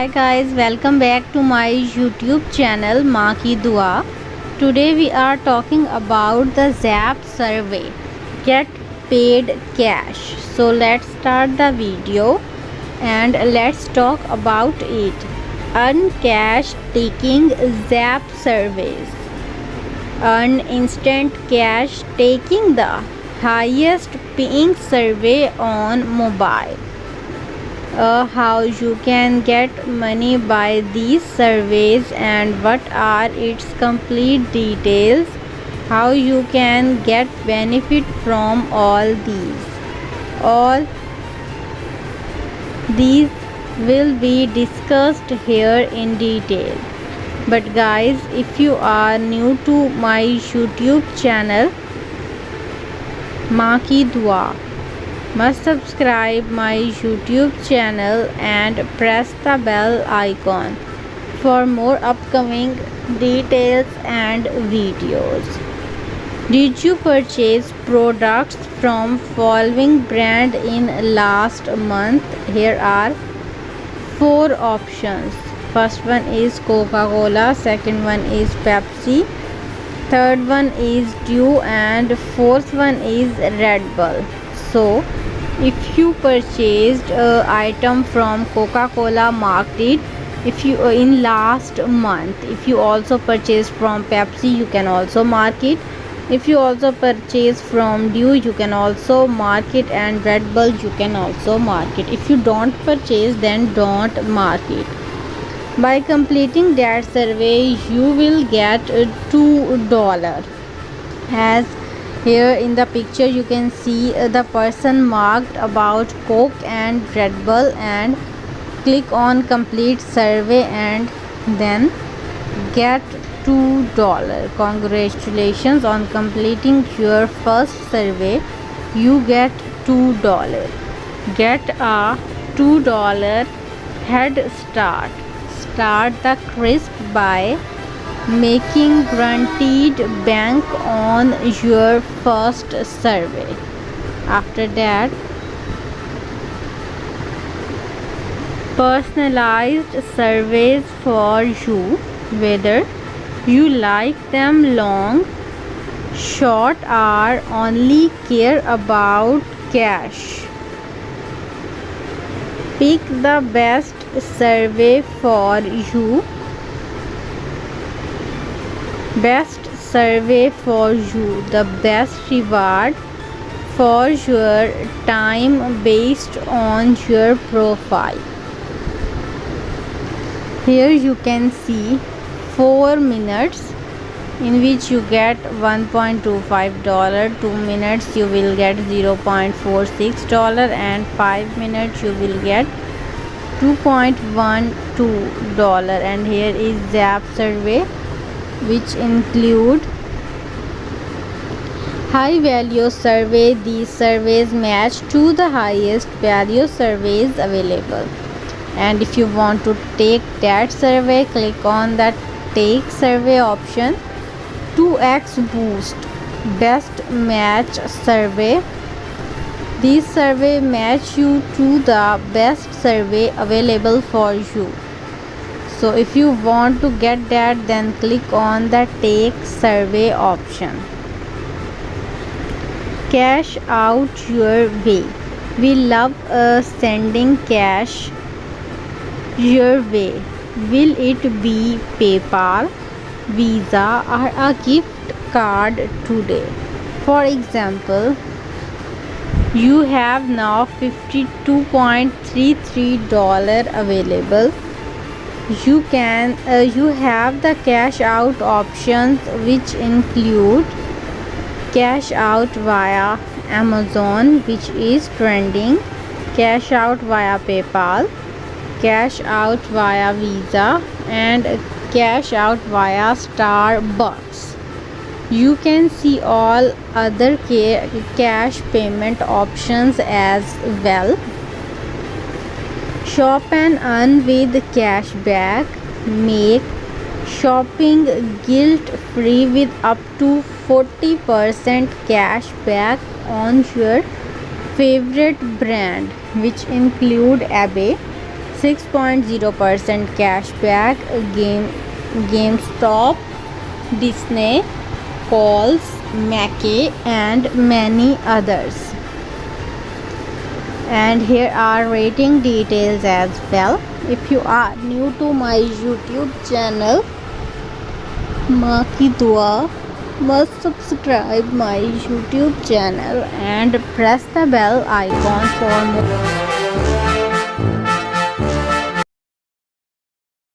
Hi guys, welcome back to my YouTube channel Maa Ki Dua. Today we are talking about the Zap survey. Get paid cash. So let's start the video and let's talk about it. Earn cash taking Zap surveys. Earn instant cash taking the highest paying survey on mobile. How you can get money by these surveys and what are its complete details, how you can get benefit from all these will be discussed here in detail. But guys, if you are new to my YouTube channel Maa Ki Dua, must subscribe my YouTube channel and press the bell icon for more upcoming details and videos. Did you purchase products from following brand in last month? Here are 4 options. First one is Coca-Cola, second one is Pepsi, third one is Dew, and fourth one is Red Bull. So if you purchased item from Coca-Cola, marked it. If you in last month, if you also purchased from Pepsi, you can also mark it. If you also purchase from Dew, you can also mark it, and Red Bull you can also mark it. If you don't purchase, then don't mark it. By completing that survey, you will get $2. As here in the picture you can see the person marked about Coke and Red Bull, and click on complete survey and then get $2. Congratulations on completing your first survey. You get $2. Get a $2 head start. Start the crisp by making guaranteed bank on your first survey. After that, personalized surveys for you, whether you like them long, short, or only care about cash. Pick the best survey for you. Best survey for you, the best reward for your time based on your profile. Here you can see 4 minutes in which you get $1.25, 2 minutes you will get $0.46, and 5 minutes you will get $2.12. And here is Zap survey, which include high value survey. These surveys match to the highest value surveys available, and if you want to take that survey, click on the take survey option. 2x boost, best match survey. These survey match you to the best survey available for you. So if you want to get that, then click on the take survey option. Cash out your way. We love sending cash your way. Will it be PayPal, Visa, or a gift card today? For example, you have now $52.33 available. You have the cash out options, which include cash out via Amazon, which is trending, cash out via PayPal, cash out via Visa, and cash out via Starbucks. You can see all other cash payment options as well. Shop and earn with cashback. Make shopping guilt-free with up to 40% cashback on your favorite brand, which include Abe, 6.0% cashback, GameStop, Disney, Kohl's, Mackey, and many others. And here are rating details as well. If you are new to my YouTube channel, माँ की दुआ, must subscribe my YouTube channel and press the bell icon for more.